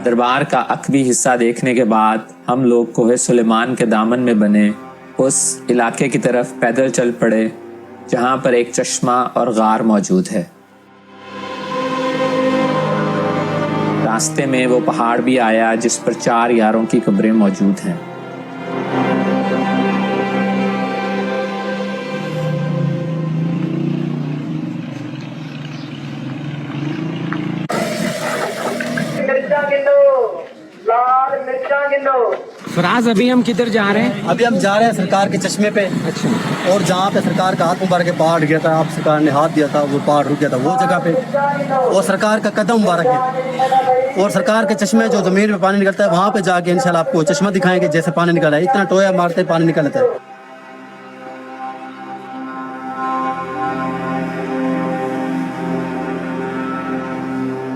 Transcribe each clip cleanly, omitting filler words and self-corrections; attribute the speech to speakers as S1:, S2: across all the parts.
S1: दरबार का अकबी हिस्सा देखने के बाद हम लोग कोहे सुलेमान के दामन में बने उस इलाके की तरफ पैदल चल पड़े जहाँ पर एक चश्मा और गार मौजूद है। रास्ते में वो पहाड़ भी आया जिस पर 4 यारों की कब्रें मौजूद हैं।
S2: फराज, अभी हम किधर जा रहे हैं?
S3: अभी हम जा रहे हैं सरकार के चश्मे पे।
S2: अच्छा।
S3: और जहाँ पे सरकार का हाथ मुबारक के पहाड़ गया था, आप सरकार ने हाथ दिया था, वो पहाड़ रुक गया था वो जगह पे। और सरकार का कदम मुबारक है। और सरकार के चश्मे जो ज़मीन पे पानी निकलता है वहाँ पे जाके इंशाल्लाह आपको चश्मा दिखाएंगे जैसे पानी निकला है। इतना टोया मारते पानी निकलता है।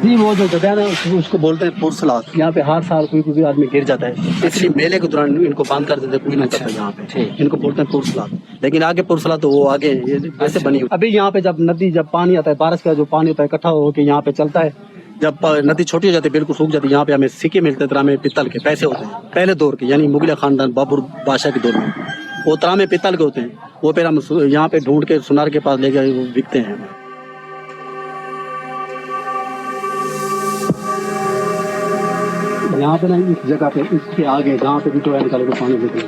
S3: जी वो जो जगह है उसको बोलते हैं पुरसलात। यहाँ पे हर साल कोई भी आदमी गिर जाता है, इसलिए मेले के दौरान इनको बंद कर देते, कोई नहीं करता यहाँ पे। इनको बोलते हैं पुरसलात। लेकिन आगे पुरसलात तो वो आगे ऐसे बनी हुई। अभी यहाँ पे जब पानी आता है, बारिश का जो पानी होता है इकट्ठा होकर यहाँ पे चलता है। जब नदी छोटी हो जाती है, बिल्कुल सूख जाती है, यहाँ पे हमें सिक्के मिलते तरामे पित्तल के पैसे होते हैं पहले दौर के, यानी मुगल खानदान बाबर बादशाह के दौर में। वो तरामे पित्तल के होते हैं, वो फिर हम यहाँ पे ढूंढ के सुनार के पास ले गए बिकते हैं। यहाँ पे ना इस जगह पे इसके आगे जहाँ पे भी टोया निकाले को पानी देते हैं,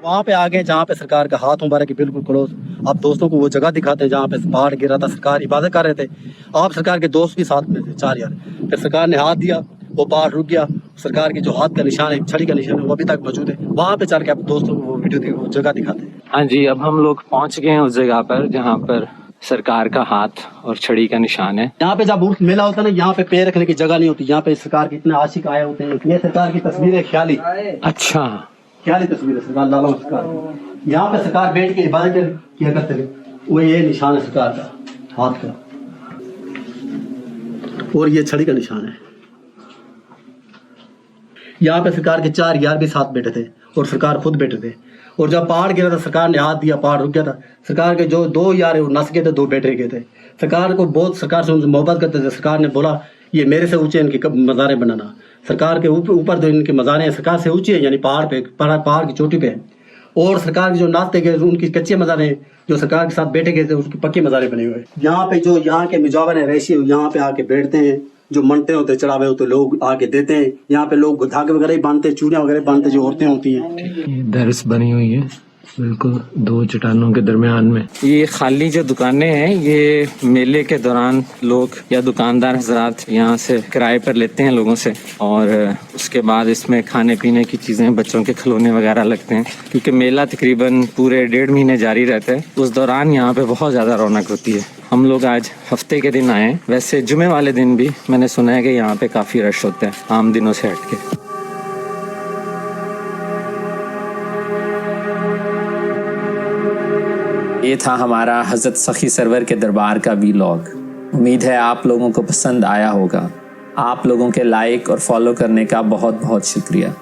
S3: वहाँ पे आगे जहाँ पे सरकार का हाथ मुबारक के बिल्कुल क्लोज आप दोस्तों को वो जगह दिखाते हैं जहाँ पे पहाड़ गिरा था, सरकार इबादत कर रहे थे। आप सरकार के दोस्त भी साथ में थे 4 यार। फिर सरकार ने हाथ दिया, वो पहाड़ रुक गया। सरकार के जो हाथ का निशान है, छड़ी का निशान है, वो अभी तक मौजूद है। वहाँ पे चल के आप दोस्तों को वो वीडियो वो जगह दिखाते हैं।
S1: हाँ जी, अब हम लोग पहुँच गए हैं उस जगह पर जहाँ पर सरकार का हाथ और छड़ी का निशान है।
S3: यहाँ पे जब उर्स मेला होता है ना, यहाँ पे पैर रखने की जगह नहीं होती। यहाँ पे सरकार के इतने आशिक आए होते हैं। ये सरकार की तस्वीर है, ख्याली।
S1: अच्छा,
S3: ख्याली तस्वीर है सरकार, लाला सरकार। यहाँ पे सरकार बैठ के इबादत किया करते थे। वो ये निशान है सरकार का हाथ का, और ये छड़ी का निशान है। यहाँ पे सरकार के 4 यार भी साथ बैठे थे और सरकार खुद बैठे थे। और जब पहाड़ गिरा था, सरकार ने हाथ दिया, पहाड़ रुक गया था। सरकार के जो 2 यार है वो नस गए थे, 2 बैठ गए थे। सरकार को बहुत, सरकार से उनसे मोहब्बत करते थे। सरकार ने बोला ये मेरे से ऊंचे इनके मज़ारे बनाना। सरकार के ऊपर जो इनके मज़ारे हैं सरकार से ऊंचे हैं, यानी पहाड़ पे, पहाड़ की चोटी पे है। और सरकार के जो नाचते गए उनकी कच्चे मज़ारे हैं, जो सरकार के साथ बैठे गए थे उसके पक्के मज़ारे बने हुए। यहाँ पे जो यहाँ के मुजावर है रैशी, यहाँ पे आके बैठते हैं। जो मनते होते चढ़ावे होते लोग आके देते हैं। यहाँ पे लोग धागे वगैरह ही बांधते हैं, चूड़ियाँ वगैरह बांधते, जो औरतें होती हैं।
S1: दरस बनी हुई है बिल्कुल 2 चट्टानों के दरमियान में। ये खाली जो दुकानें हैं, ये मेले के दौरान लोग या दुकानदार हजरात यहाँ से किराए पर लेते हैं लोगों से, और उसके बाद इसमें खाने पीने की चीज़ें, बच्चों के खिलौने वगैरह लगते हैं। क्योंकि मेला तकरीबन पूरे 1.5 महीने जारी रहता है, उस दौरान यहाँ पे बहुत ज़्यादा रौनक होती है। हम लोग आज हफ्ते के दिन आए हैं। वैसे जुमे वाले दिन भी मैंने सुना है कि यहाँ पे काफ़ी रश होता है आम दिनों से हट के। ये था हमारा हज़रत सखी सरवर के दरबार का वीलॉग। उम्मीद है आप लोगों को पसंद आया होगा। आप लोगों के लाइक और फॉलो करने का बहुत बहुत शुक्रिया।